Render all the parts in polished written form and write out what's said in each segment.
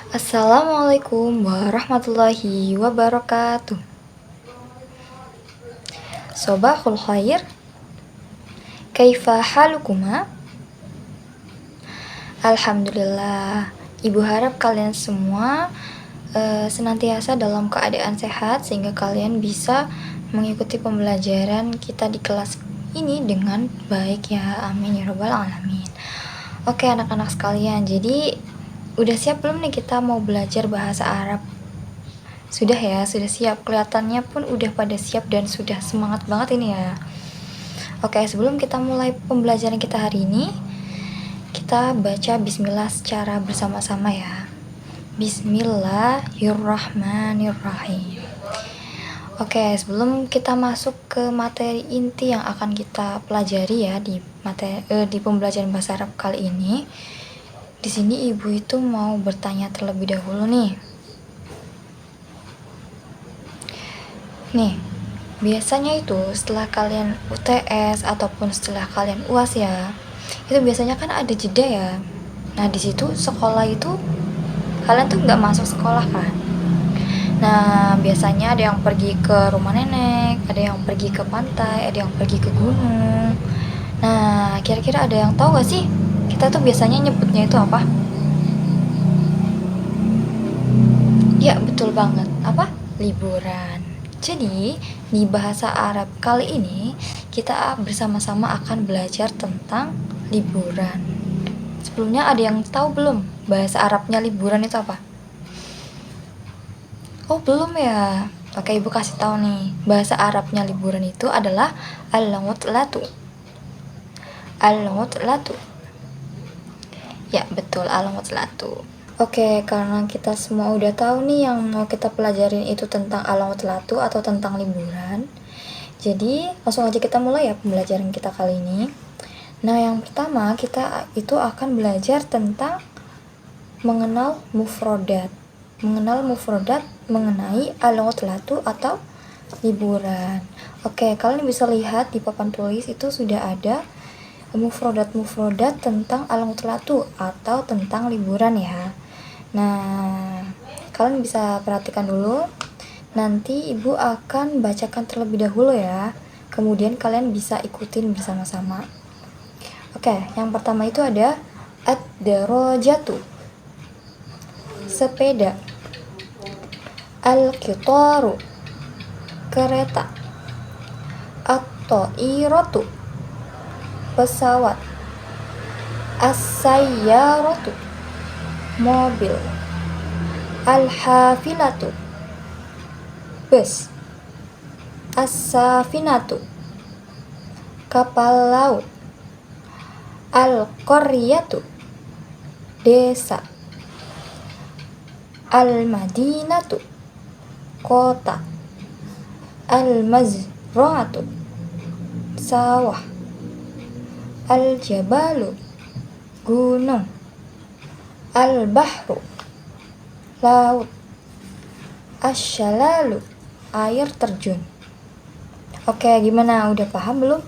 Assalamualaikum warahmatullahi wabarakatuh. Sobahul khair. Kaifa halukuma? Alhamdulillah. Ibu harap kalian semua senantiasa dalam keadaan sehat sehingga kalian bisa mengikuti pembelajaran kita di kelas ini dengan baik ya. Amin ya rabbal alamin. Oke anak-anak sekalian, jadi udah siap belum nih kita mau belajar bahasa Arab? Sudah ya, sudah siap. Kelihatannya pun udah pada siap dan sudah semangat banget ini ya. Oke, sebelum kita mulai pembelajaran kita hari ini, kita baca bismillah secara bersama-sama ya. Bismillahirrahmanirrahim. Oke, sebelum kita masuk ke materi inti yang akan kita pelajari ya di pembelajaran bahasa Arab kali ini, di sini ibu itu mau bertanya terlebih dahulu nih. Nih, biasanya itu setelah kalian UTS ataupun setelah kalian UAS ya, itu biasanya kan ada jeda ya. Nah di situ sekolah itu kalian tuh nggak masuk sekolah kan. Nah biasanya ada yang pergi ke rumah nenek, ada yang pergi ke pantai, ada yang pergi ke gunung. Nah kira-kira ada yang tahu gak sih kita tuh biasanya nyebutnya itu apa? Ya betul banget, apa? Liburan. Jadi di bahasa Arab kali ini kita bersama-sama akan belajar tentang liburan. Sebelumnya ada yang tahu belum bahasa Arabnya liburan itu apa? Oh belum ya. Oke ibu kasih tahu nih, bahasa Arabnya liburan itu adalah al-utlatu. Al-utlatu. Ya betul, al-utlatu. Oke, karena kita semua udah tahu nih yang mau kita pelajarin itu tentang al-utlatu atau tentang liburan. Jadi langsung aja kita mulai ya pembelajaran kita kali ini. Nah yang pertama kita itu akan belajar tentang mengenal mufrodat. Mengenal mufrodat mengenai al-utlatu atau liburan. Oke, kalian bisa lihat di papan tulis itu sudah ada mufrodat tentang al-utlatu atau tentang liburan ya. Nah, kalian bisa perhatikan dulu. Nanti ibu akan bacakan terlebih dahulu ya. Kemudian kalian bisa ikutin bersama-sama. Oke, yang pertama itu ada ad-darajatu. Sepeda. Al-qitaru. Kereta. At-ta'iratu. Pesawat. As-sayyaratu. Mobil. Al-hafilatu. Bus. As-safinatu. Kapal laut. Al-qaryatu. Desa. Al-madinatu. Kota. Al-mazra'atu. Sawah. Al-jabalu. Gunung. Al-bahru. Laut. Asyalalu. Air terjun. Oke, gimana? Udah paham belum?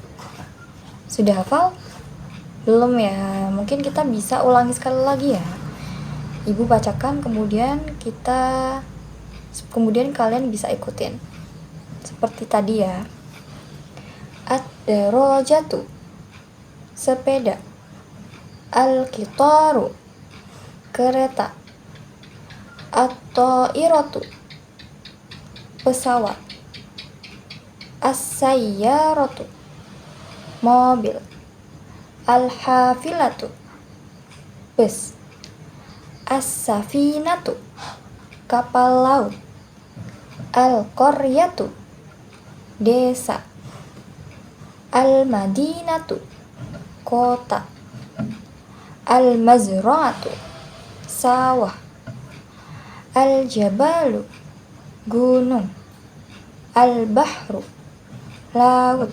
Sudah hafal? Belum ya? Mungkin kita bisa ulangi sekali lagi ya. Ibu bacakan, kemudian kalian bisa ikutin. Seperti tadi ya. Ad-darajatu. Sepeda. Al-qitaru. Kereta. At-ta'iratu. Pesawat. As-sayyaratu. Mobil. Al-hafilatu. Bus. As-safinatu. Kapal laut. Al-qaryatu. Desa. Al-madinatu. Kota. Al-mazra'atu. Sawah. Al-jabalu. Gunung. Al-bahru. Laut.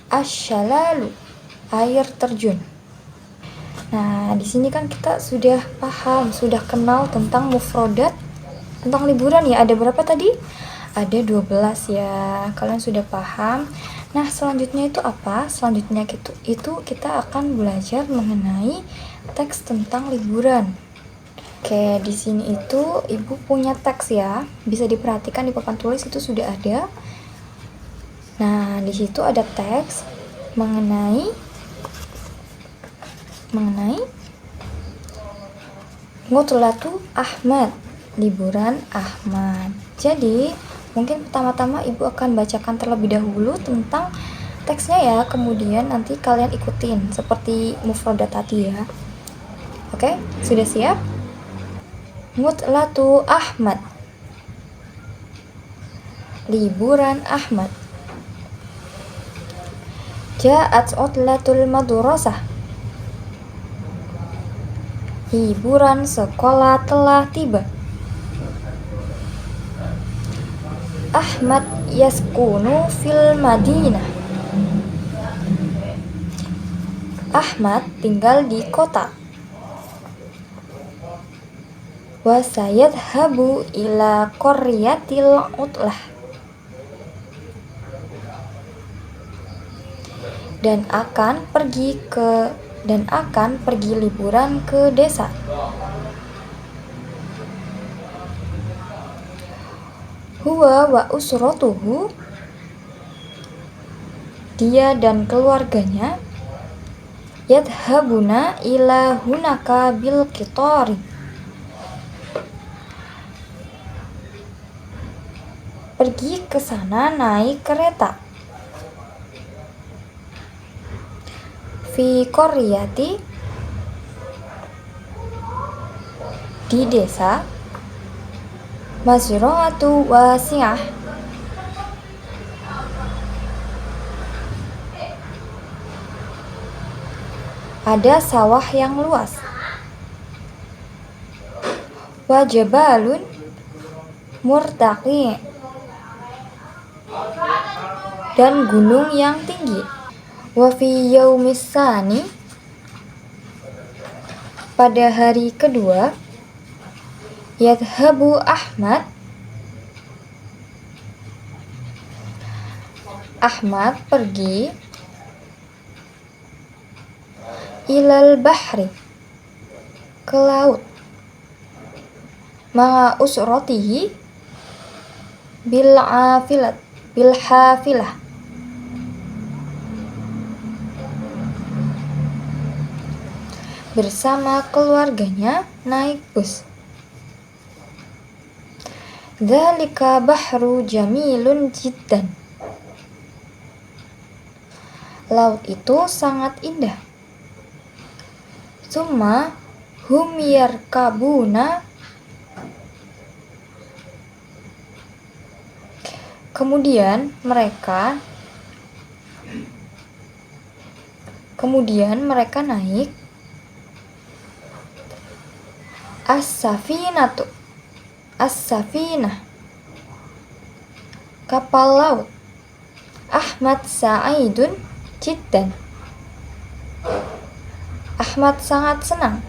Asyalalu. Air terjun. Nah, di sini kan kita sudah paham, sudah kenal tentang mufrodat, tentang liburan ya. Ada berapa tadi? Ada 12 ya. Kalian sudah paham. Nah, selanjutnya itu apa? Selanjutnya itu kita akan belajar mengenai teks tentang liburan. Oke, di sini itu Ibu punya teks ya. Bisa diperhatikan di papan tulis itu sudah ada. Nah, di situ ada teks mengenai Ngutlatu Ahmad, liburan Ahmad. Jadi, mungkin pertama-tama Ibu akan bacakan terlebih dahulu tentang teksnya ya, kemudian nanti kalian ikutin seperti mufradat tadi ya. Oke, sudah siap? Ngutlatu Ahmad, liburan Ahmad. Ja'at utlatul madrasah, liburan sekolah telah tiba. Ahmad yaskunu fil Madinah, Ahmad tinggal di kota. Wa sayadhabu ila qaryatil utlah, dan akan pergi liburan ke desa. Huwa wa usratuhu, dia dan keluarganya. Yadhabuna ila hunaka bil qitori, pergi ke sana naik kereta. Fi qaryati, di desa. Mazra'atu wasi'ah, ada sawah yang luas. Wa jabalun murtaqi, dan gunung yang tinggi. Wa fi yaumis tsani, pada hari kedua. Yadhabu Ahmad pergi. Ilal bahri, ke laut. Ma'a usrotihi bil hafilah, bersama keluarganya naik bus. Dzalika bahru jamilun jiddan, laut itu sangat indah. Summa hum yarkabuna, kemudian mereka naik. As-safinah, kapal laut. Ahmad sa'idun jiddan, Ahmad sangat senang.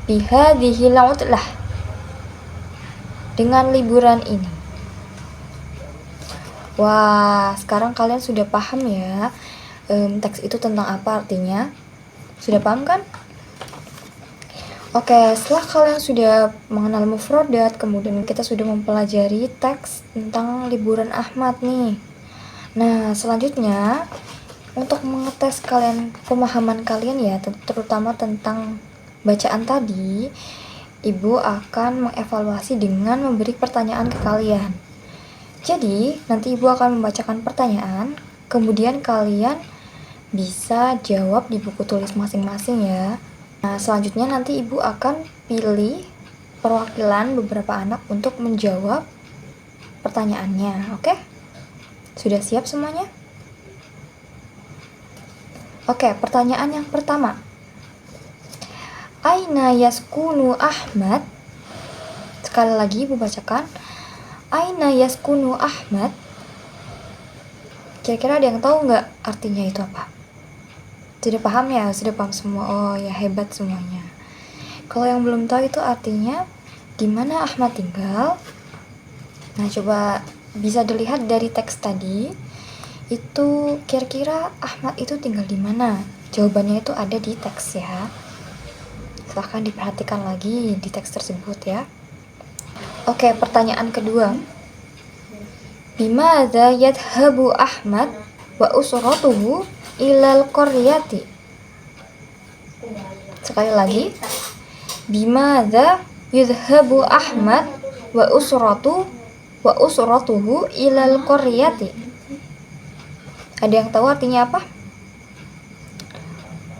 Bihadhil utlah, dengan liburan ini. Wah, sekarang kalian sudah paham ya teks itu tentang apa artinya? Sudah paham kan? Oke, setelah kalian sudah mengenal mufradat, kemudian kita sudah mempelajari teks tentang liburan Ahmad nih. Nah, selanjutnya untuk mengetes pemahaman kalian ya, terutama tentang bacaan tadi, Ibu akan mengevaluasi dengan memberi pertanyaan ke kalian. Jadi, nanti Ibu akan membacakan pertanyaan, kemudian kalian bisa jawab di buku tulis masing-masing ya. Nah, selanjutnya nanti Ibu akan pilih perwakilan beberapa anak untuk menjawab pertanyaannya, oke? Sudah siap semuanya? Oke, pertanyaan yang pertama. Aina yaskunu Ahmad? Sekali lagi Ibu bacakan. Aina yaskunu Ahmad? Kira-kira ada yang tahu nggak artinya itu apa? Sudah paham ya? Sudah paham semua? Oh ya, hebat semuanya. Kalau yang belum tahu itu artinya di mana Ahmad tinggal. Nah, coba bisa dilihat dari teks tadi. Itu kira-kira Ahmad itu tinggal di mana? Jawabannya itu ada di teks ya. silahkan diperhatikan lagi di teks tersebut ya. Oke, pertanyaan kedua. Bimadza yadhhabu Ahmad wa usratuhu ilal qaryati? Sekali lagi. Bimadza yadhhabu Ahmad wa usratuhu ilal qaryati? Ada yang tahu artinya apa?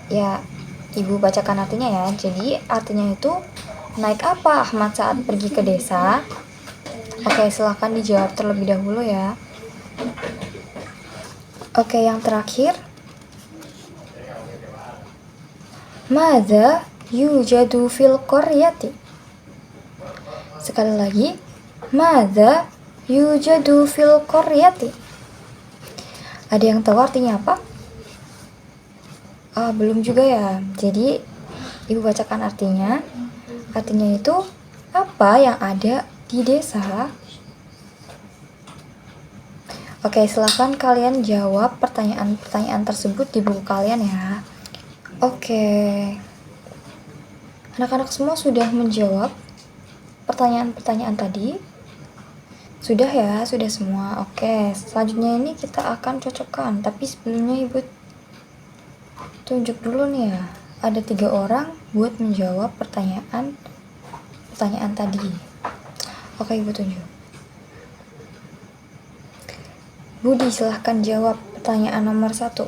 Ya, Ibu bacakan artinya ya. Jadi artinya itu naik apa Ahmad saat pergi ke desa? Oke, silahkan dijawab terlebih dahulu ya. Oke, yang terakhir. Madza yujadu fil qaryati? Sekali lagi. Madza yujadu fil qaryati? Ada yang tahu artinya apa? Belum juga ya. Jadi Ibu bacakan artinya. Artinya itu apa yang ada di desa? Oke, silahkan kalian jawab pertanyaan-pertanyaan tersebut di buku kalian ya. Oke, anak-anak semua sudah menjawab pertanyaan-pertanyaan tadi? Sudah ya, sudah semua. Oke, selanjutnya ini kita akan cocokkan. Tapi sebelumnya Ibu tunjuk dulu nih ya. Ada 3 orang buat menjawab pertanyaan tadi. Oke, Ibu tunjuk. Budi, silahkan jawab pertanyaan nomor 1.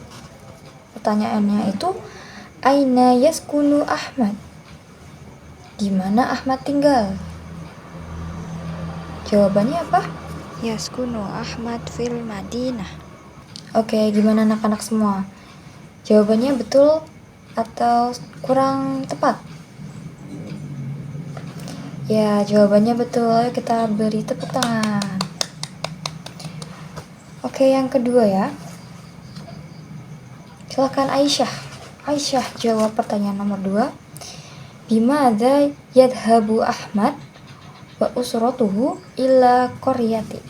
Pertanyaannya itu, Aina yaskunu Ahmad? Di mana Ahmad tinggal? Jawabannya apa? Yaskunu Ahmad fil Madinah. Oke, gimana anak-anak semua? Jawabannya betul atau kurang tepat? Ya, jawabannya betul. Ayo kita beri tepuk tangan. Oke, yang kedua ya. Silakan Aisyah. Aisyah jawab pertanyaan nomor 2. Bimadza yadhhabu Ahmad wa usratuhu ila qaryati?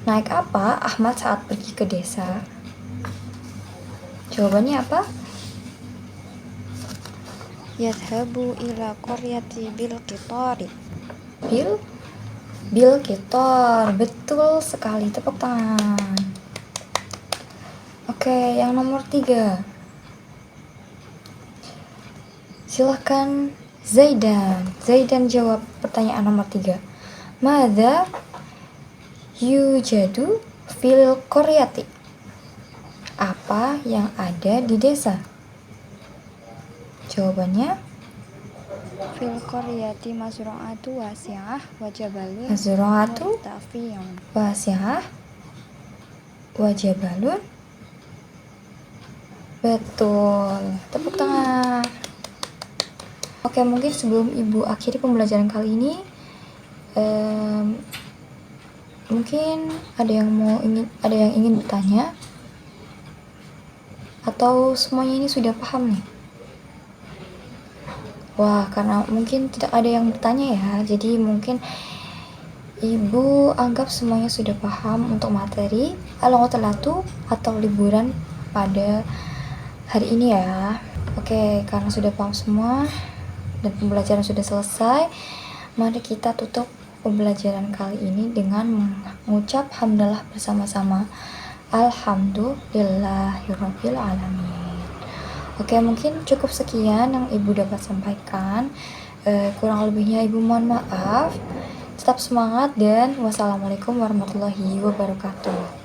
Naik apa Ahmad saat pergi ke desa? Jawabannya apa? Yadhabu ila qaryati bil qitari. Bil qitar. Betul sekali, tepuk tangan. Oke, yang nomor 3. Silahkan Zaidan jawab pertanyaan nomor 3. Madza yujadu fil qaryati? Apa yang ada di desa? Jawabannya Fil qaryati mazra'atu wasi'ah wa jabalun mazra'atu murtafi'un. wasi'ah wa jabalun. Betul, tepuk tangan. Oke, mungkin sebelum Ibu akhiri pembelajaran kali ini, mungkin ada yang ingin bertanya, atau semuanya ini sudah paham nih? Wah, karena mungkin tidak ada yang bertanya ya, jadi mungkin Ibu anggap semuanya sudah paham untuk materi Al-Ghatalatu atau liburan pada hari ini ya. Oke, karena sudah paham semua dan pembelajaran sudah selesai, mari kita tutup pembelajaran kali ini dengan mengucap hamdalah bersama-sama. Alhamdulillahirabbil alamin. Oke, mungkin cukup sekian yang Ibu dapat sampaikan. Kurang lebihnya Ibu mohon maaf. Tetap semangat dan wassalamualaikum warahmatullahi wabarakatuh.